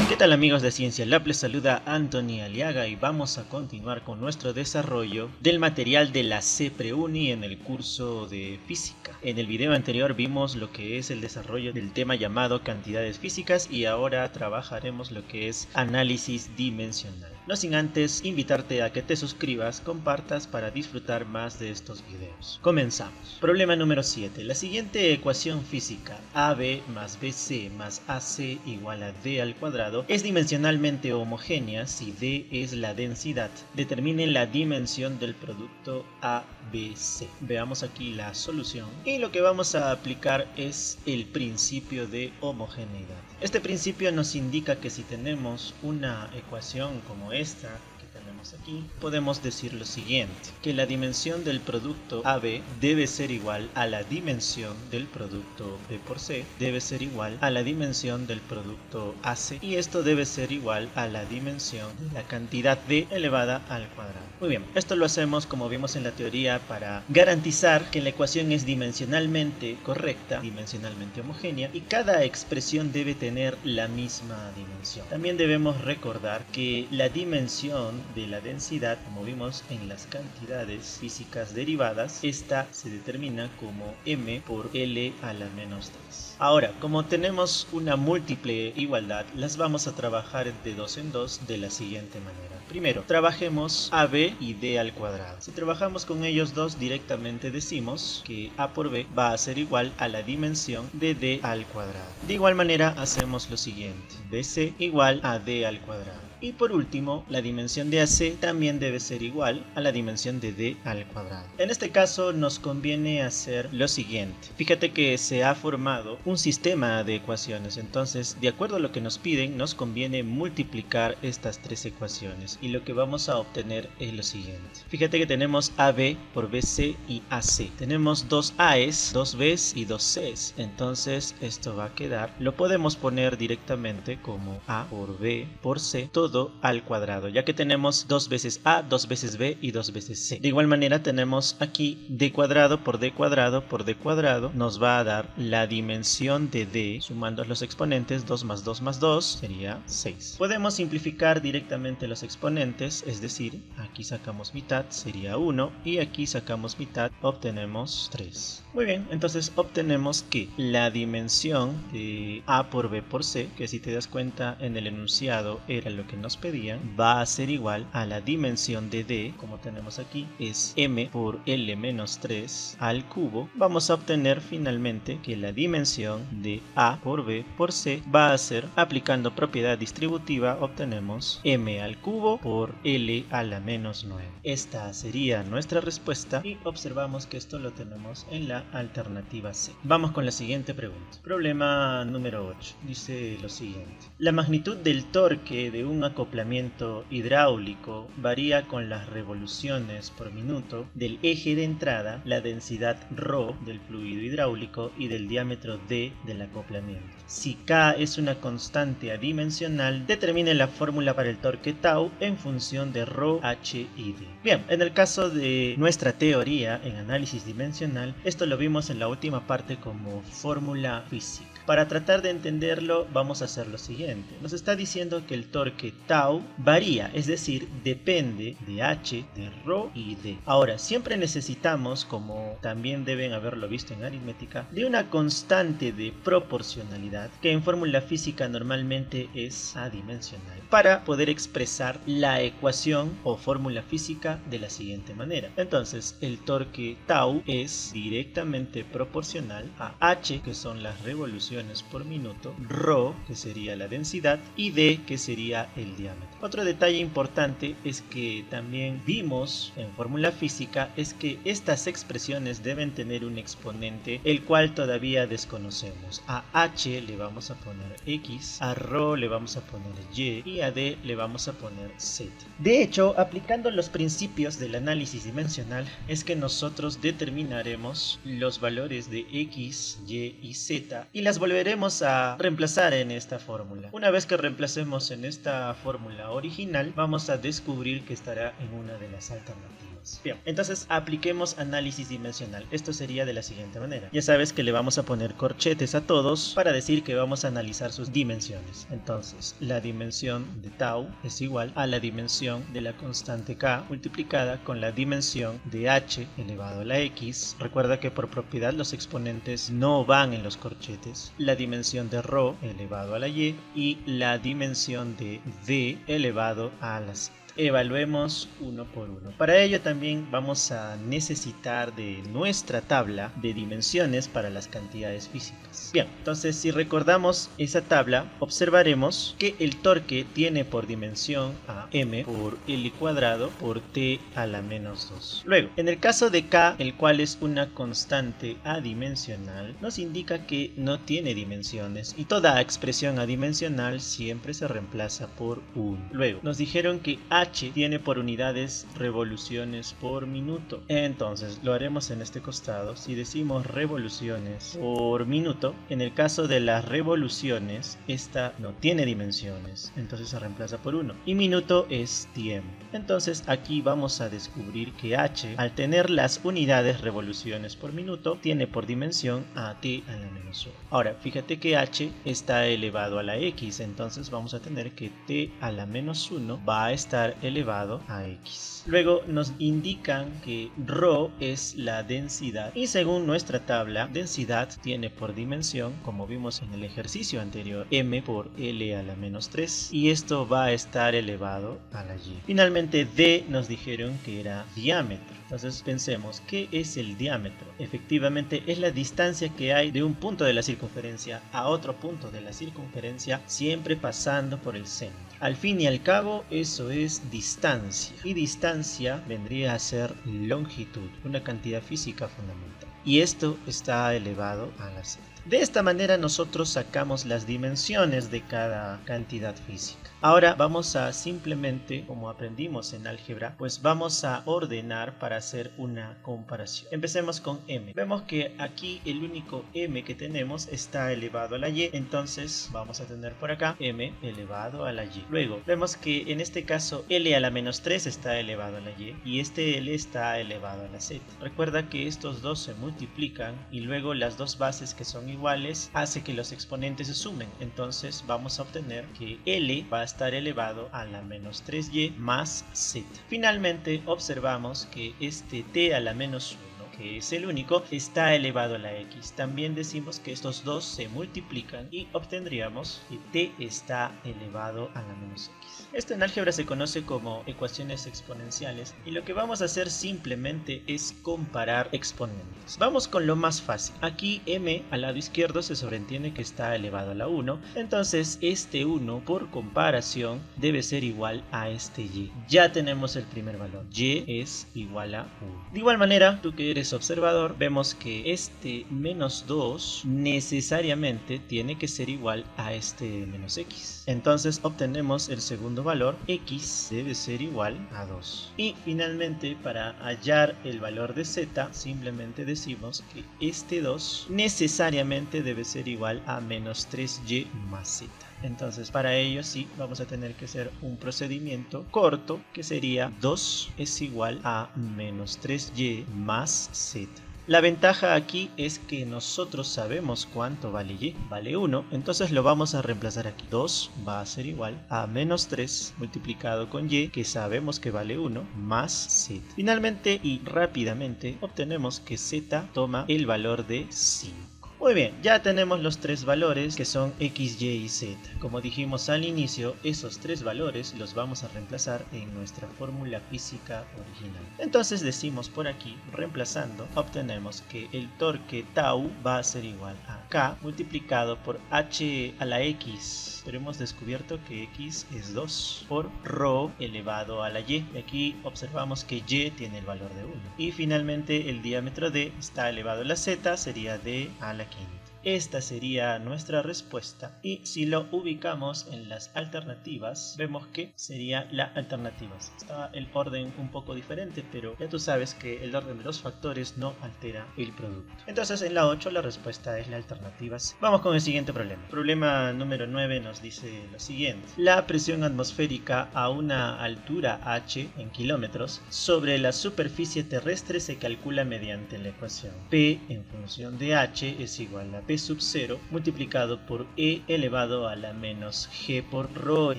¿Qué tal amigos de Ciencia Lab? Les saluda Anthony Aliaga y vamos a continuar con nuestro desarrollo del material de la CEPREUNI en el curso de física. En el video anterior vimos lo que es el desarrollo del tema llamado cantidades físicas y ahora trabajaremos lo que es análisis dimensional. No sin antes invitarte a que te suscribas, compartas para disfrutar más de estos videos. Comenzamos. Problema número 7. La siguiente ecuación física AB más BC más AC igual a D al cuadrado es dimensionalmente homogénea si D es la densidad. Determine la dimensión del producto ABC. Veamos aquí la solución. Y lo que vamos a aplicar es el principio de homogeneidad. Este principio nos indica que si tenemos una ecuación como esta que tenemos aquí, podemos decir lo siguiente, que la dimensión del producto AB debe ser igual a la dimensión del producto B por C, debe ser igual a la dimensión del producto AC y esto debe ser igual a la dimensión de la cantidad D elevada al cuadrado. Muy bien, esto lo hacemos como vimos en la teoría para garantizar que la ecuación es dimensionalmente correcta, dimensionalmente homogénea y cada expresión debe tener la misma dimensión. También debemos recordar que la dimensión de la densidad, como vimos en las cantidades físicas derivadas, esta se determina como m por L a la menos 3. Ahora, como tenemos una múltiple igualdad, las vamos a trabajar de dos en dos de la siguiente manera. Primero, trabajemos AB y D al cuadrado. Si trabajamos con ellos dos directamente decimos que A por B va a ser igual a la dimensión de D al cuadrado. De igual manera hacemos lo siguiente, BC igual a D al cuadrado. Y por último, la dimensión de AC también debe ser igual a la dimensión de D al cuadrado. En este caso nos conviene hacer lo siguiente. Fíjate que se ha formado un sistema de ecuaciones. Entonces, de acuerdo a lo que nos piden, nos conviene multiplicar estas tres ecuaciones. Y lo que vamos a obtener es lo siguiente. Fíjate que tenemos AB por BC y AC. Tenemos dos A's, dos B's y dos C's. Entonces, esto va a quedar, lo podemos poner directamente como A por B por C, todo al cuadrado, ya que tenemos dos veces A, dos veces B y dos veces C. De igual manera tenemos aquí D cuadrado por D cuadrado por D cuadrado, nos va a dar la dimensión de D, sumando los exponentes, 2 más 2 más 2 sería 6. Podemos simplificar directamente los exponentes, es decir, aquí sacamos mitad, sería 1, y aquí sacamos mitad, obtenemos 3. Muy bien, entonces obtenemos que la dimensión de A por B por C, que si te das cuenta en el enunciado era lo que nos pedían, va a ser igual a la dimensión de D, como tenemos aquí, es m por L menos 3 al cubo. Vamos a obtener finalmente que la dimensión de A por B por C va a ser, aplicando propiedad distributiva, obtenemos m al cubo por L a la menos 9. Esta sería nuestra respuesta y observamos que esto lo tenemos en la alternativa C. Vamos con la siguiente pregunta. Problema número 8. Dice lo siguiente. La magnitud del torque de un acoplamiento hidráulico varía con las revoluciones por minuto del eje de entrada, la densidad ρ del fluido hidráulico y del diámetro d del acoplamiento. Si K es una constante adimensional, determine la fórmula para el torque tau en función de ρ, h y d. Bien, en el caso de nuestra teoría en análisis dimensional, esto lo vimos en la última parte como fórmula física. Para tratar de entenderlo, vamos a hacer lo siguiente. Nos está diciendo que el torque tau varía, es decir, depende de h, de ρ y d. Ahora, siempre necesitamos, como también deben haberlo visto en aritmética, de una constante de proporcionalidad, que en fórmula física normalmente es adimensional, para poder expresar la ecuación o fórmula física de la siguiente manera. Entonces, el torque tau es directamente proporcional a h, que son las revoluciones por minuto, ρ, que sería la densidad, y d, que sería el diámetro. Otro detalle importante es que también vimos en fórmula física es que estas expresiones deben tener un exponente el cual todavía desconocemos. A h le vamos a poner x, a ρ le vamos a poner y y a D le vamos a poner Z. De hecho, aplicando los principios del análisis dimensional es que nosotros determinaremos los valores de X, Y y Z y las volveremos a reemplazar en esta fórmula. Una vez que reemplacemos en esta fórmula original, vamos a descubrir que estará en una de las alternativas. Bien, entonces apliquemos análisis dimensional. Esto sería de la siguiente manera. Ya sabes que le vamos a poner corchetes a todos para decir que vamos a analizar sus dimensiones. Entonces, la dimensión de tau es igual a la dimensión de la constante k multiplicada con la dimensión de h elevado a la x. Recuerda que por propiedad los exponentes no van en los corchetes. La dimensión de ρ elevado a la y la dimensión de d elevado a la z. Evaluemos uno por uno. Para ello también vamos a necesitar de nuestra tabla de dimensiones para las cantidades físicas. Bien, entonces si recordamos esa tabla, observaremos que el torque tiene por dimensión a m por l cuadrado por t a la menos 2. Luego, en el caso de k, el cual es una constante adimensional, nos indica que no tiene dimensiones y toda expresión adimensional siempre se reemplaza por 1. Luego, nos dijeron que h tiene por unidades revoluciones por minuto. Entonces lo haremos en este costado. Si decimos revoluciones por minuto, en el caso de las revoluciones, esta no tiene dimensiones, entonces se reemplaza por 1. Y minuto es tiempo. Entonces aquí vamos a descubrir que h, al tener las unidades revoluciones por minuto, tiene por dimensión a t a la menos 1. Ahora, fíjate que h está elevado a la x, entonces vamos a tener que t a la menos 1 va a estar elevado a x. Luego nos indican que ρ es la densidad y según nuestra tabla, densidad tiene por dimensión, como vimos en el ejercicio anterior, m por l a la menos 3 y esto va a estar elevado a la y. Finalmente d nos dijeron que era diámetro. Entonces pensemos, ¿qué es el diámetro? Efectivamente es la distancia que hay de un punto de la circunferencia a otro punto de la circunferencia, siempre pasando por el centro. Al fin y al cabo, eso es distancia. Y distancia vendría a ser longitud, una cantidad física fundamental. Y esto está elevado a la z. De esta manera nosotros sacamos las dimensiones de cada cantidad física. Ahora vamos a simplemente, como aprendimos en álgebra, pues vamos a ordenar para hacer una comparación. Empecemos con m. Vemos que aquí el único m que tenemos está elevado a la y, entonces vamos a tener por acá m elevado a la y. Luego vemos que en este caso l a la menos 3 está elevado a la y y este l está elevado a la z. Recuerda que estos dos se multiplican y luego las dos bases que son iguales hace que los exponentes se sumen, entonces vamos a obtener que l va a estar elevado a la menos 3y más z. Finalmente observamos que este t a la menos 1, que es el único, está elevado a la x. También decimos que estos dos se multiplican y obtendríamos que t está elevado a la menos x. Esto en álgebra se conoce como ecuaciones exponenciales y lo que vamos a hacer simplemente es comparar exponentes. Vamos con lo más fácil. Aquí m al lado izquierdo se sobreentiende que está elevado a la 1, entonces este 1 por comparación debe ser igual a este y. Ya tenemos el primer valor, y es igual a 1. De igual manera, tú que eres observador, vemos que este menos 2 necesariamente tiene que ser igual a este menos x. Entonces obtenemos el segundo valor, x debe ser igual a 2. Y finalmente, para hallar el valor de z, simplemente decimos que este 2 necesariamente debe ser igual a menos 3y más z. Entonces para ello sí vamos a tener que hacer un procedimiento corto que sería 2 es igual a menos 3y más z. La ventaja aquí es que nosotros sabemos cuánto vale y, vale 1, entonces lo vamos a reemplazar aquí. 2 va a ser igual a menos 3 multiplicado con y, que sabemos que vale 1, más z. Finalmente y rápidamente obtenemos que z toma el valor de 5. Muy bien, ya tenemos los tres valores que son x, y y z. Como dijimos al inicio, esos tres valores los vamos a reemplazar en nuestra fórmula física original. Entonces decimos por aquí, reemplazando, obtenemos que el torque tau va a ser igual a k multiplicado por h a la x. Pero hemos descubierto que x es 2 por ρ elevado a la y. Y aquí observamos que y tiene el valor de 1. Y finalmente el diámetro d está elevado a la z, sería d a la quinta. Esta sería nuestra respuesta, y si lo ubicamos en las alternativas, vemos que sería la alternativa. Está el orden un poco diferente, pero ya tú sabes que el orden de los factores no altera el producto. Entonces en la 8 la respuesta es la alternativa C. Vamos con el siguiente problema. Problema número 9 nos dice lo siguiente. La presión atmosférica a una altura h en kilómetros sobre la superficie terrestre se calcula mediante la ecuación P en función de h es igual a P sub 0 multiplicado por E elevado a la menos G por ρ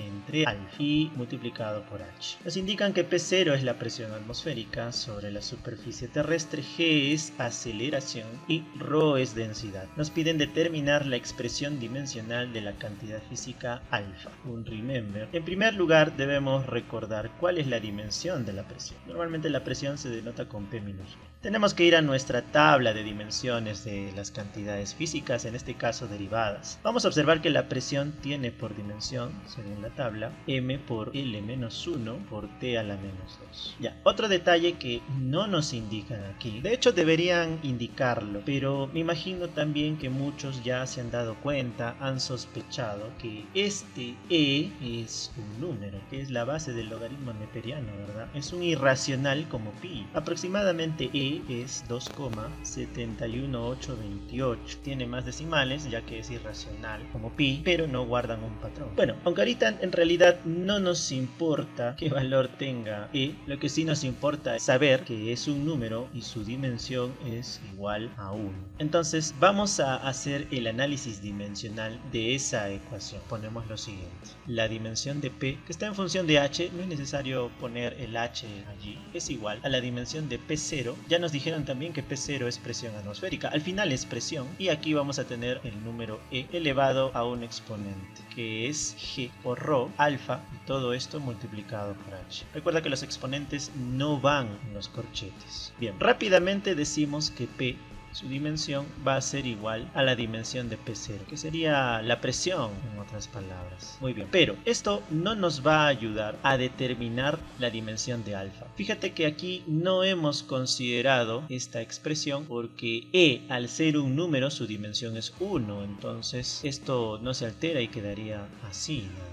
entre alfa y multiplicado por h. Nos indican que P0 es la presión atmosférica sobre la superficie terrestre, G es aceleración y ρ es densidad. Nos piden determinar la expresión dimensional de la cantidad física alfa. Un remember. En primer lugar debemos recordar cuál es la dimensión de la presión. Normalmente la presión se denota con P minúscula. Tenemos que ir a nuestra tabla de dimensiones de las cantidades físicas, en este caso derivadas. Vamos a observar que la presión tiene por dimensión, según la tabla, m por L-1 por T a la menos 2. Ya, otro detalle que no nos indican aquí, de hecho deberían indicarlo, pero me imagino también que muchos ya se han dado cuenta, han sospechado que este E es un número, que es la base del logaritmo neperiano, ¿verdad? Es un irracional como pi. Aproximadamente E es 2,71828. Tiene más decimales ya que es irracional como pi, pero no guardan un patrón. Bueno, aunque ahorita en realidad no nos importa qué valor tenga E, lo que sí nos importa es saber que es un número y su dimensión es igual a 1. Entonces vamos a hacer el análisis dimensional de esa ecuación. Ponemos lo siguiente. La dimensión de P, que está en función de h, no es necesario poner el h allí, es igual a la dimensión de P0. Ya nos dijeron también que P0 es presión atmosférica, al final es presión, y aquí vamos a tener el número E elevado a un exponente, que es G por ρ, alfa, y todo esto multiplicado por h. Recuerda que los exponentes no van en los corchetes. Bien, rápidamente decimos que P, su dimensión va a ser igual a la dimensión de P0, que sería la presión, en otras palabras. Muy bien, pero esto no nos va a ayudar a determinar la dimensión de alfa. Fíjate que aquí no hemos considerado esta expresión porque E, al ser un número, su dimensión es 1, entonces esto no se altera y quedaría así, nada más.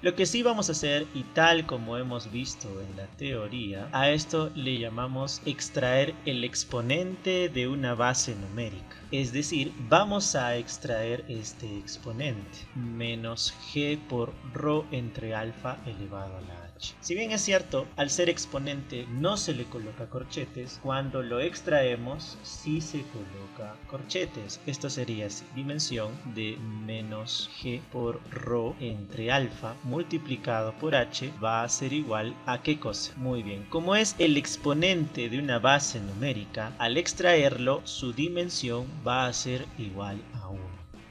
Lo que sí vamos a hacer, y tal como hemos visto en la teoría, a esto le llamamos extraer el exponente de una base numérica. Es decir, vamos a extraer este exponente, menos G por ρ entre alfa elevado a la h. Si bien es cierto, al ser exponente no se le coloca corchetes, cuando lo extraemos sí se coloca corchetes. Esto sería así, dimensión de menos G por ρ entre alfa multiplicado por h va a ser igual a ¿qué cosa? Muy bien, como es el exponente de una base numérica, al extraerlo su dimensión va a ser igual a 1,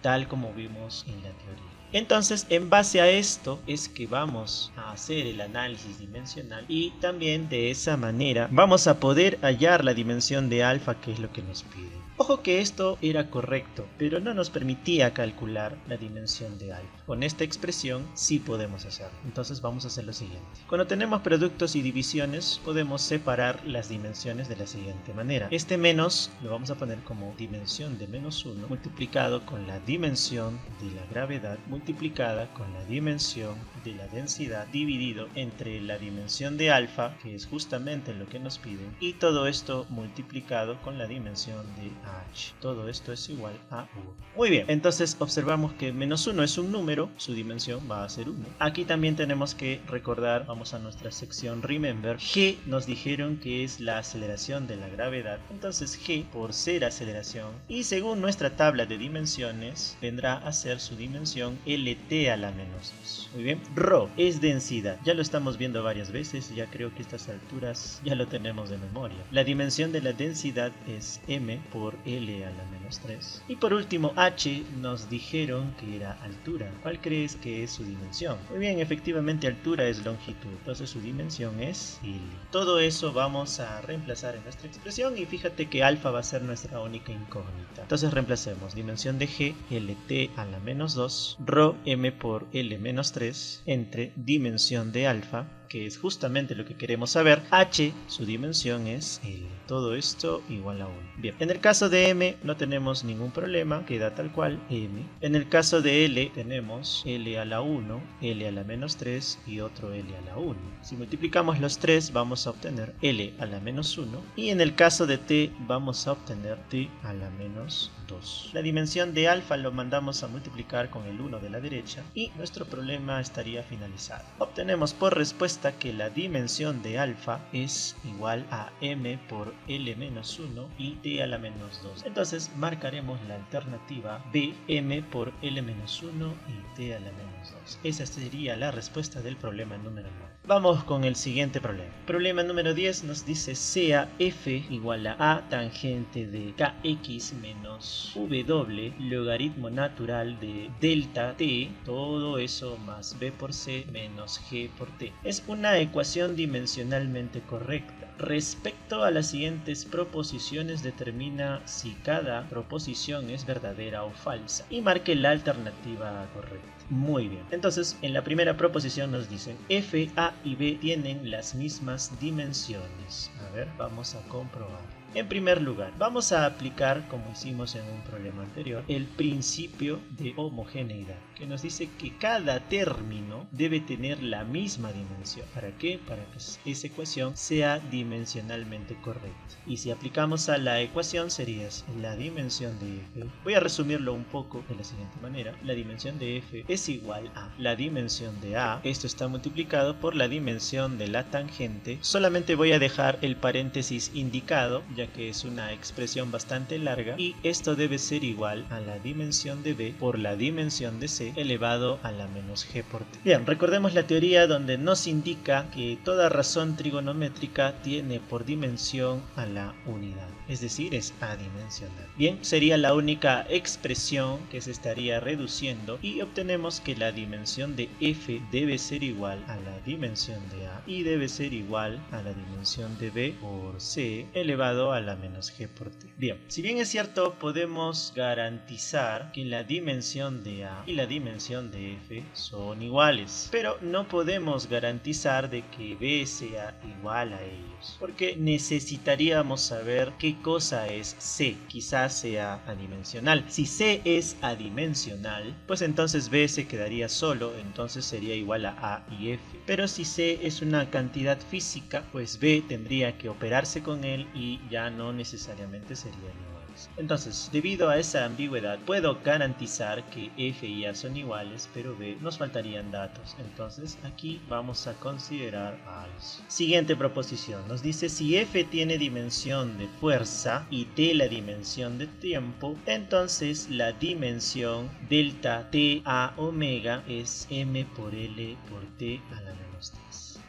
tal como vimos en la teoría. Entonces, en base a esto es que vamos a hacer el análisis dimensional y también de esa manera vamos a poder hallar la dimensión de alfa, que es lo que nos piden. Ojo que esto era correcto, pero no nos permitía calcular la dimensión de alfa. Con esta expresión sí podemos hacerlo. Entonces vamos a hacer lo siguiente. Cuando tenemos productos y divisiones, podemos separar las dimensiones de la siguiente manera. Este menos lo vamos a poner como dimensión de menos 1 multiplicado con la dimensión de la gravedad multiplicada con la dimensión de la densidad dividido entre la dimensión de alfa, que es justamente lo que nos piden, y todo esto multiplicado con la dimensión de h. Todo esto es igual a 1. Muy bien, entonces observamos que menos 1 es un número, su dimensión va a ser 1. Aquí también tenemos que recordar, vamos a nuestra sección Remember, G nos dijeron que es la aceleración de la gravedad, entonces G por ser aceleración, y según nuestra tabla de dimensiones vendrá a ser su dimensión LT a la menos 2. Muy bien, ρ es densidad, ya lo estamos viendo varias veces, ya creo que a estas alturas ya lo tenemos de memoria. La dimensión de la densidad es m por L a la menos 3. Y por último, h nos dijeron que era altura. ¿Cuál crees que es su dimensión? Muy bien, efectivamente altura es longitud, entonces su dimensión es L. Todo eso vamos a reemplazar en nuestra expresión y fíjate que alfa va a ser nuestra única incógnita. Entonces reemplacemos dimensión de G, LT a la menos 2, ρ m por L menos 3 entre dimensión de alfa que es justamente lo que queremos saber, h, su dimensión es L. Todo esto igual a 1. Bien, en el caso de m no tenemos ningún problema, queda tal cual m. En el caso de L tenemos L a la 1, L a la menos 3 y otro L a la 1. Si multiplicamos los 3 vamos a obtener L a la menos 1 y en el caso de t vamos a obtener t a la menos 2. La dimensión de alfa lo mandamos a multiplicar con el 1 de la derecha y nuestro problema estaría finalizado. Obtenemos por respuesta que la dimensión de alfa es igual a m por L menos 1 y t a la menos 2. Entonces marcaremos la alternativa b, m por L menos 1 y t a la menos 2. Esa sería la respuesta del problema número 9. Vamos con el siguiente problema. Problema número 10 nos dice sea f igual a tangente de kx menos w logaritmo natural de delta t, todo eso más b por c menos g por t. Es una ecuación dimensionalmente correcta. Respecto a las siguientes proposiciones, determina si cada proposición es verdadera o falsa y marque la alternativa correcta. Muy bien, entonces en la primera proposición nos dicen f, a y b tienen las mismas dimensiones. A ver, vamos a comprobar. En primer lugar, vamos a aplicar, como hicimos en un problema anterior, el principio de homogeneidad, que nos dice que cada término debe tener la misma dimensión. ¿Para qué? Para que esa ecuación sea dimensionalmente correcta. Y si aplicamos a la ecuación sería la dimensión de f. Voy a resumirlo un poco de la siguiente manera. La dimensión de f es igual a la dimensión de a. Esto está multiplicado por la dimensión de la tangente. Solamente voy a dejar el paréntesis indicado, ya que es una expresión bastante larga, y esto debe ser igual a la dimensión de b por la dimensión de c elevado a la menos g por t. Bien, recordemos la teoría donde nos indica que toda razón trigonométrica tiene por dimensión a la unidad, es decir, es adimensional. Bien, sería la única expresión que se estaría reduciendo y obtenemos que la dimensión de f debe ser igual a la dimensión de a y debe ser igual a la dimensión de b por c elevado a la menos g por t. Bien, si bien es cierto, podemos garantizar que la dimensión de a y la dimensión de f son iguales, pero no podemos garantizar de que b sea igual a ellos, porque necesitaríamos saber qué cosa es c. Quizás sea adimensional. Si c es adimensional, pues entonces b se quedaría solo, entonces sería igual a y f. Pero si c es una cantidad física, pues b tendría que operarse con él y ya no necesariamente serían iguales. Entonces, debido a esa ambigüedad, puedo garantizar que f y a son iguales, pero b nos faltarían datos. Entonces, aquí vamos a considerar falso. Siguiente proposición. Nos dice si f tiene dimensión de fuerza y t la dimensión de tiempo, entonces la dimensión delta t a omega es m por l por t a la menos 3.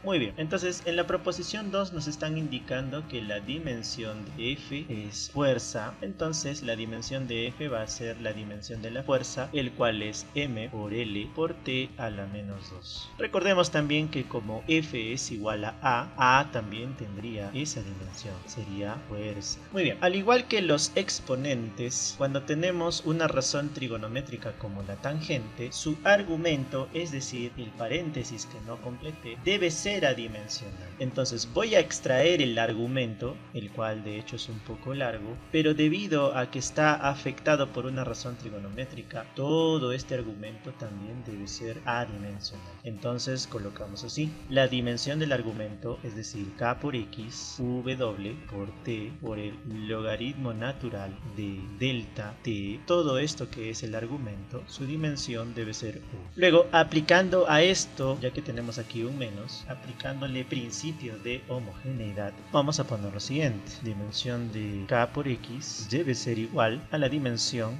Muy bien, entonces en la proposición 2 nos están indicando que la dimensión de f es fuerza, entonces la dimensión de f va a ser la dimensión de la fuerza, el cual es m por l por t a la menos 2. Recordemos también que como f es igual a a también tendría esa dimensión, sería fuerza. Muy bien, al igual que los exponentes, cuando tenemos una razón trigonométrica como la tangente, su argumento, es decir, el paréntesis que no completé, debe ser adimensional. Entonces voy a extraer el argumento, el cual de hecho es un poco largo, pero debido a que está afectado por una razón trigonométrica, todo este argumento también debe ser adimensional. Entonces colocamos así: la dimensión del argumento, es decir, k por x, w por t por el logaritmo natural de delta t, todo esto que es el argumento, su dimensión debe ser 1. Luego, aplicando a esto, ya que tenemos aquí un menos, aplicándole principio de homogeneidad, vamos a poner lo siguiente: dimensión de k por x debe ser igual a la dimensión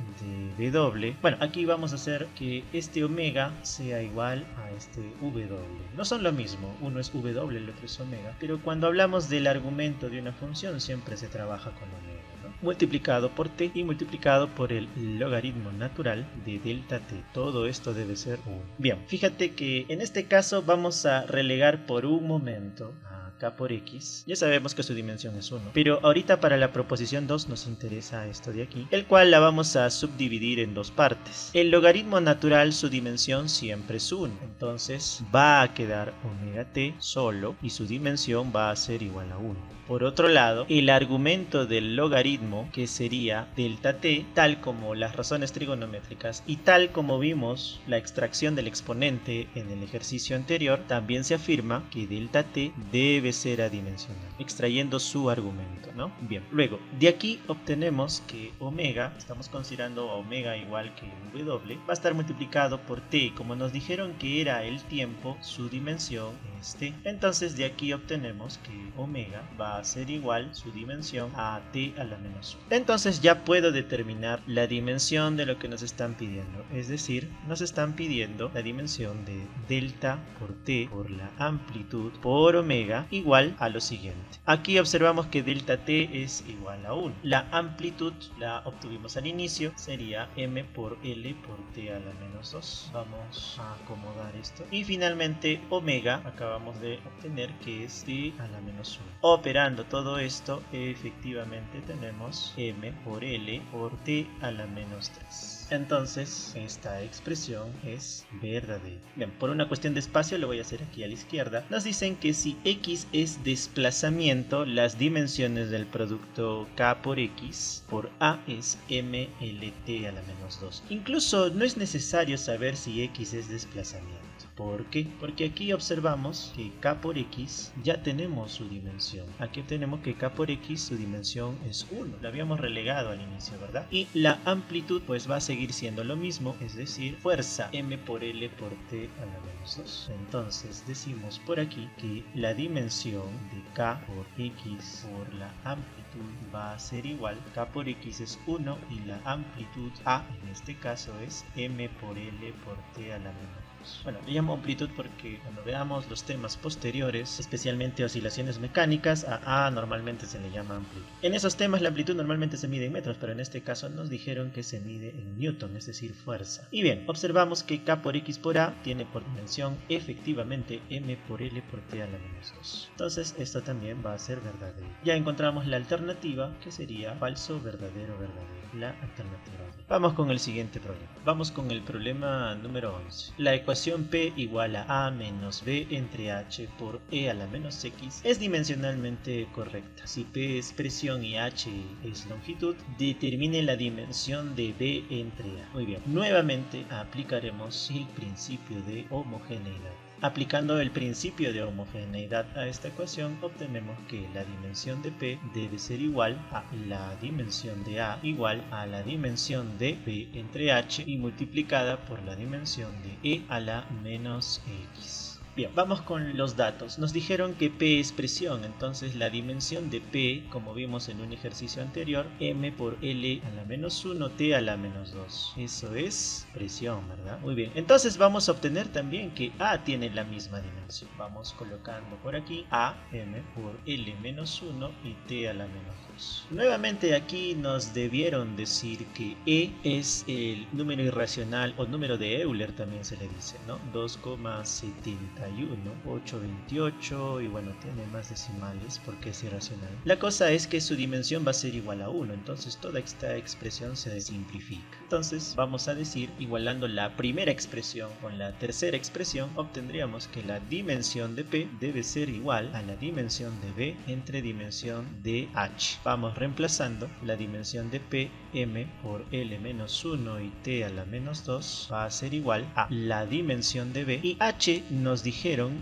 de w. Bueno, aquí vamos a hacer que este omega sea igual a este w. No son lo mismo, uno es w, el otro es omega, pero cuando hablamos del argumento de una función siempre se trabaja con omega, ¿no? Multiplicado por t y multiplicado por el logaritmo natural de delta t. Todo esto debe ser 1. Bien, fíjate que en este caso vamos a relegar por un momento a k por x, ya sabemos que su dimensión es 1. Pero ahorita para la proposición 2 nos interesa esto de aquí, el cual la vamos a subdividir en dos partes. El logaritmo natural, su dimensión siempre es 1. Entonces va a quedar omega t solo y su dimensión va a ser igual a 1. Por otro lado, el argumento del logaritmo, que sería delta t, tal como las razones trigonométricas y tal como vimos la extracción del exponente en el ejercicio anterior, también se afirma que delta t debe ser adimensional, extrayendo su argumento, ¿no? Bien, luego, de aquí obtenemos que omega, estamos considerando omega igual que w, va a estar multiplicado por t, y como nos dijeron que era el tiempo, su dimensión es t. Entonces de aquí obtenemos que omega va a ser igual su dimensión a t a la menos 1. Entonces ya puedo determinar la dimensión de lo que nos están pidiendo, es decir, nos están pidiendo la dimensión de delta por t por la amplitud por omega igual a lo siguiente. Aquí observamos que delta t es igual a 1. La amplitud la obtuvimos al inicio, sería m por l por t a la menos 2. Vamos a acomodar esto. Y finalmente omega acabamos de obtener que es t a la menos 1. Operando todo esto, efectivamente tenemos m por l por t a la menos 3. Entonces esta expresión es verdadera. Bien, por una cuestión de espacio lo voy a hacer aquí a la izquierda. Nos dicen que si x es desplazamiento, las dimensiones del producto k por x por a es mlt a la menos 2. Incluso no es necesario saber si x es desplazamiento. ¿Por qué? Porque aquí observamos que k por x ya tenemos su dimensión. Aquí obtenemos que k por x su dimensión es 1. Lo habíamos relegado al inicio, ¿verdad? Y la amplitud pues va a seguir siendo lo mismo, es decir, fuerza m por l por t a la menos 2. Entonces decimos por aquí que la dimensión de k por x por la amplitud va a ser igual. K por x es 1 y la amplitud a en este caso es m por l por t a la menos 2. Bueno, le llamo amplitud porque cuando veamos los temas posteriores, especialmente oscilaciones mecánicas, a A normalmente se le llama amplitud. En esos temas la amplitud normalmente se mide en metros, pero en este caso nos dijeron que se mide en newton, es decir, fuerza. Y bien, observamos que k por x por a tiene por dimensión efectivamente m por l por t a la menos 2. Entonces esto también va a ser verdadero. Ya encontramos la alternativa, que sería falso, verdadero, verdadero. La alternativa B. Vamos con el siguiente problema. Vamos con el problema número 11. La ecuación P igual a menos B entre H por E a la menos X es dimensionalmente correcta. Si P es presión y H es longitud, determine la dimensión de B entre A. Muy bien. Nuevamente aplicaremos el principio de homogeneidad. Aplicando el principio de homogeneidad a esta ecuación, obtenemos que la dimensión de P debe ser igual a la dimensión de A igual a la dimensión de B entre H y multiplicada por la dimensión de E a la menos X. Bien, vamos con los datos. Nos dijeron que P es presión, entonces la dimensión de P, como vimos en un ejercicio anterior, m por L a la menos 1, T a la menos 2. Eso es presión, ¿verdad? Muy bien, entonces vamos a obtener también que A tiene la misma dimensión. Vamos colocando por aquí A, m por L menos 1 y T a la menos 2. Nuevamente aquí nos debieron decir que E es el número irracional o número de Euler también se le dice, ¿no? 2,71. 828 y bueno, tiene más decimales porque es irracional. La cosa es que su dimensión va a ser igual a 1, entonces toda esta expresión se simplifica. Entonces vamos a decir, igualando la primera expresión con la tercera expresión, obtendríamos que la dimensión de P debe ser igual a la dimensión de B entre dimensión de H. Vamos reemplazando la dimensión de P, m por L menos 1 y T a la menos 2 va a ser igual a la dimensión de B y H nos dijeron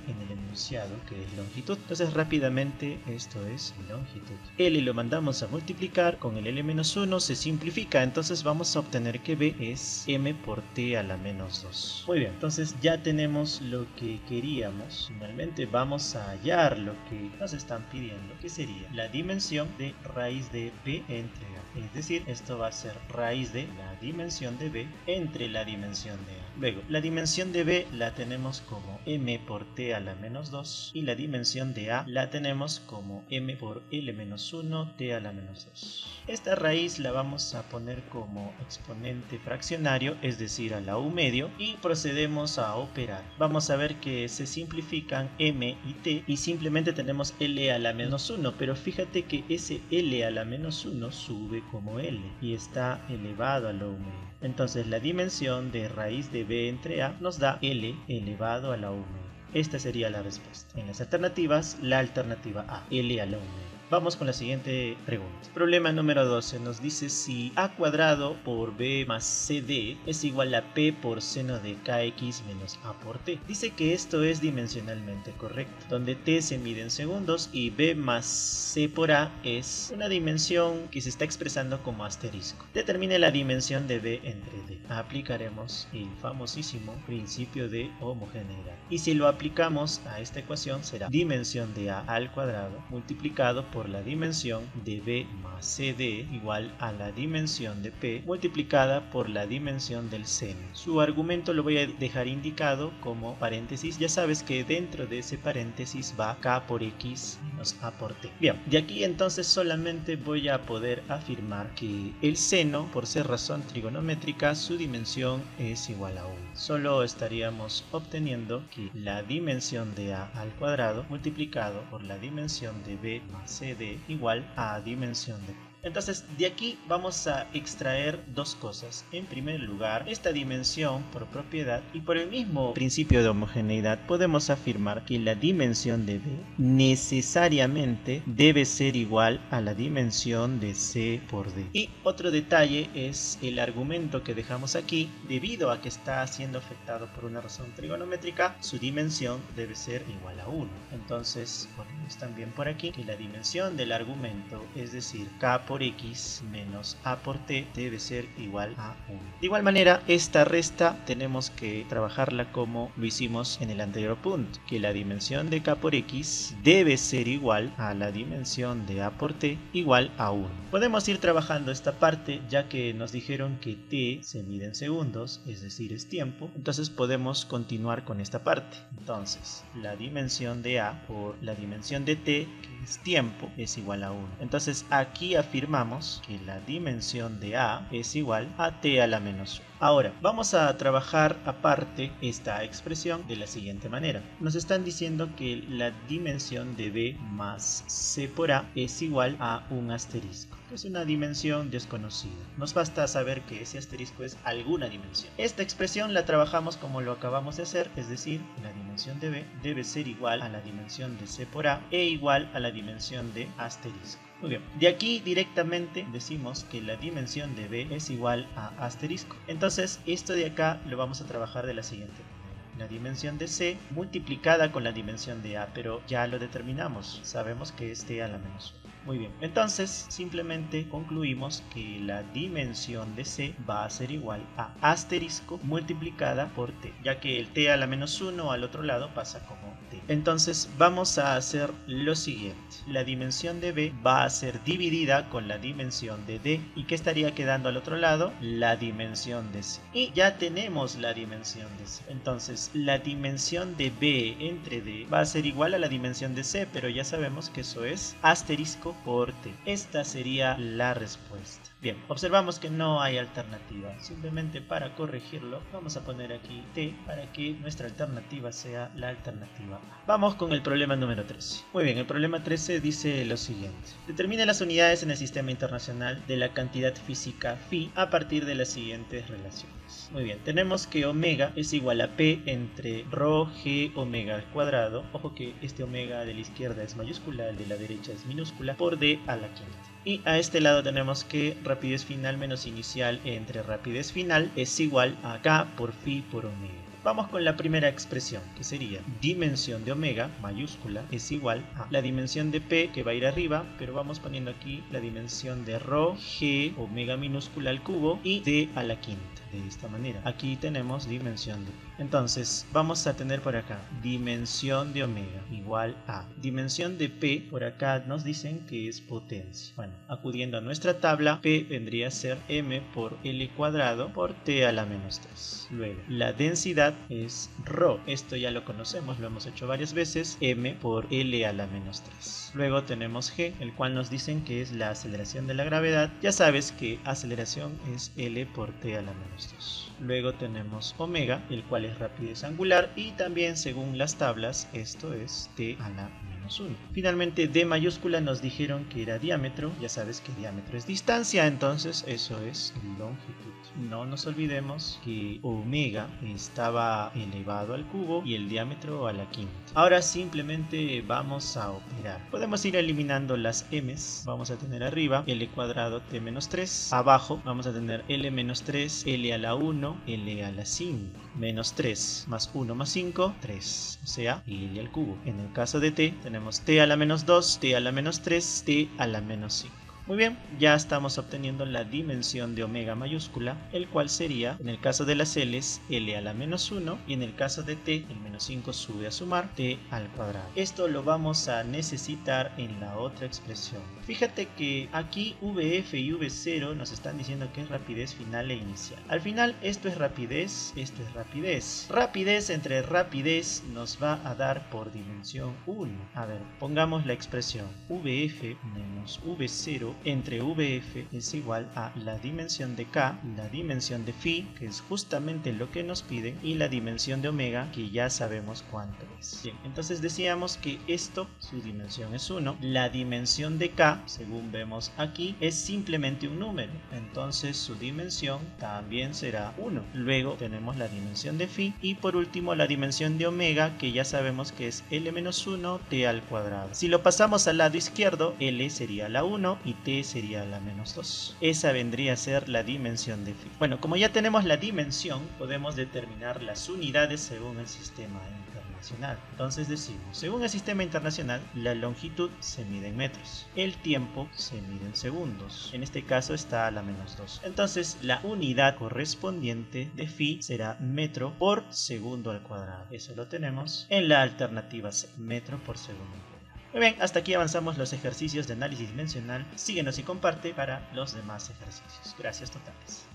en el enunciado que es longitud. Entonces rápidamente esto es longitud. L lo mandamos a multiplicar con el L menos 1, se simplifica, entonces vamos a obtener que B es m por T a la menos 2. Muy bien, entonces ya tenemos lo que queríamos. Finalmente vamos a hallar lo que nos están pidiendo, que sería la dimensión de raíz de B entre A. Es decir, esto va a ser raíz de la dimensión de B entre la dimensión de A. Luego, la dimensión de b la tenemos como m por t a la menos 2 y la dimensión de a la tenemos como m por l menos 1 t a la menos 2. Esta raíz la vamos a poner como exponente fraccionario, es decir, a la u medio, y procedemos a operar. Vamos a ver que se simplifican m y t y simplemente tenemos l a la menos 1, pero fíjate que ese l a la menos 1 sube como l y está elevado a la u medio. Entonces la dimensión de raíz de b entre a nos da l elevado a la u medio. Esta sería la respuesta. En las alternativas, la alternativa A, L a la 1. Vamos con la siguiente pregunta. Problema número 12 nos dice si a cuadrado por b más cd es igual a p por seno de kx menos a por t. Dice que esto es dimensionalmente correcto, donde t se mide en segundos y b más c por a es una dimensión que se está expresando como asterisco. Determine la dimensión de b entre d. Aplicaremos el famosísimo principio de homogeneidad. Y si lo aplicamos a esta ecuación será dimensión de a al cuadrado multiplicado por la dimensión de b más cd igual a la dimensión de p multiplicada por la dimensión del seno. Su argumento lo voy a dejar indicado como paréntesis. Ya sabes que dentro de ese paréntesis va k por x menos a por t. Bien, de aquí entonces solamente voy a poder afirmar que el seno, por ser razón trigonométrica, su dimensión es igual a 1. Solo estaríamos obteniendo que la dimensión de a al cuadrado multiplicado por la dimensión de b más cd igual a dimensión de p. Entonces de aquí vamos a extraer dos cosas. En primer lugar, esta dimensión por propiedad y por el mismo principio de homogeneidad podemos afirmar que la dimensión de b necesariamente debe ser igual a la dimensión de c por d. Y otro detalle es el argumento que dejamos aquí. Debido a que está siendo afectado por una razón trigonométrica, su dimensión debe ser igual a 1. Entonces ponemos también por aquí que la dimensión del argumento, es decir, k por x menos a por t, debe ser igual a 1. De igual manera, esta resta tenemos que trabajarla como lo hicimos en el anterior punto, que la dimensión de k por x debe ser igual a la dimensión de a por t igual a 1. Podemos ir trabajando esta parte ya que nos dijeron que t se mide en segundos, es decir, es tiempo. Entonces podemos continuar con esta parte. Entonces, la dimensión de a por la dimensión de t, que es tiempo, es igual a 1. Entonces aquí afirmamos que la dimensión de a es igual a t a la menos 1. Ahora, vamos a trabajar aparte esta expresión de la siguiente manera. Nos están diciendo que la dimensión de b más c por a es igual a un asterisco. Es una dimensión desconocida. Nos basta saber que ese asterisco es alguna dimensión. Esta expresión la trabajamos como lo acabamos de hacer, es decir, la dimensión de b debe ser igual a la dimensión de c por a e igual a la dimensión de asterisco. Muy bien, de aquí directamente decimos que la dimensión de b es igual a asterisco. Entonces esto de acá lo vamos a trabajar de la siguiente manera. La dimensión de c multiplicada con la dimensión de a, pero ya lo determinamos, sabemos que es t a la menos 1. Muy bien, entonces simplemente concluimos que la dimensión de c va a ser igual a asterisco multiplicada por t, ya que el t a la menos 1 al otro lado pasa como t. Entonces vamos a hacer lo siguiente. La dimensión de b va a ser dividida con la dimensión de d. ¿Y qué estaría quedando al otro lado? La dimensión de c. Y ya tenemos la dimensión de c. Entonces la dimensión de b entre d va a ser igual a la dimensión de c, pero ya sabemos que eso es asterisco por t. Esta sería la respuesta. Bien, observamos que no hay alternativa. Simplemente para corregirlo vamos a poner aquí t para que nuestra alternativa sea la alternativa A. Vamos con el problema número 13. Muy bien, el problema 13 dice lo siguiente. Determine las unidades en el sistema internacional de la cantidad física phi a partir de las siguientes relaciones. Muy bien, tenemos que omega es igual a p entre rho g omega al cuadrado. Ojo que este omega de la izquierda es mayúscula, el de la derecha es minúscula, por d a la quinta. Y a este lado tenemos que rapidez final menos inicial entre rapidez final es igual a k por phi por omega. Vamos con la primera expresión, que sería dimensión de omega, mayúscula, es igual a la dimensión de p, que va a ir arriba, pero vamos poniendo aquí la dimensión de rho g omega minúscula al cubo y d a la quinta. de esta manera. Aquí tenemos dimensión de pi. Entonces vamos a tener por acá dimensión de omega igual a dimensión de p. Por acá nos dicen que es potencia. Bueno, acudiendo a nuestra tabla, p vendría a ser m por l cuadrado por t a la menos 3. Luego la densidad es ρ. Esto ya lo conocemos, lo hemos hecho varias veces, m por l a la menos 3. Luego tenemos g, el cual nos dicen que es la aceleración de la gravedad. Ya sabes que aceleración es l por t a la menos 2. Luego tenemos omega, el cual es rapidez angular, y también según las tablas esto es t a la menos 1. Finalmente d mayúscula nos dijeron que era diámetro. Ya sabes que diámetro es distancia, entonces eso es longitud. No nos olvidemos que omega estaba elevado al cubo y el diámetro a la quinta. Ahora simplemente vamos a operar. Podemos ir eliminando las m's. Vamos a tener arriba l cuadrado t menos 3. Abajo vamos a tener l menos 3, l a la 1, l a la 5. Menos 3 más 1 más 5, 3. O sea, l al cubo. En el caso de t tenemos t a la menos 2, t a la menos 3, t a la menos 5. Muy bien, ya estamos obteniendo la dimensión de omega mayúscula, el cual sería, en el caso de las L's, L a la menos 1, y en el caso de T, el menos 5 sube a sumar, T al cuadrado. Esto lo vamos a necesitar en la otra expresión. Fíjate que aquí VF y V0 nos están diciendo que es rapidez final e inicial. Al final esto es rapidez, esto es rapidez. Rapidez entre rapidez nos va a dar por dimensión 1. A ver, pongamos la expresión VF menos V0 entre VF es igual a la dimensión de K, la dimensión de Phi, que es justamente lo que nos piden, y la dimensión de omega, que ya sabemos cuánto es. Bien, entonces decíamos que esto, su dimensión es 1. La dimensión de K, según vemos aquí, es simplemente un número. Entonces su dimensión también será 1. Luego tenemos la dimensión de Phi y por último la dimensión de omega, que ya sabemos que es L-1 t al cuadrado. Si lo pasamos al lado izquierdo, L sería la 1 y t sería la menos 2. Esa vendría a ser la dimensión de Phi. Bueno, como ya tenemos la dimensión, podemos determinar las unidades según el sistema internacional. Entonces decimos, según el sistema internacional, la longitud se mide en metros, el tiempo se mide en segundos, en este caso está a la menos 2. Entonces la unidad correspondiente de Phi será metro por segundo al cuadrado. Eso lo tenemos en la alternativa C, metro por segundo. Muy bien, hasta aquí avanzamos los ejercicios de análisis dimensional. Síguenos y comparte para los demás ejercicios. Gracias totales.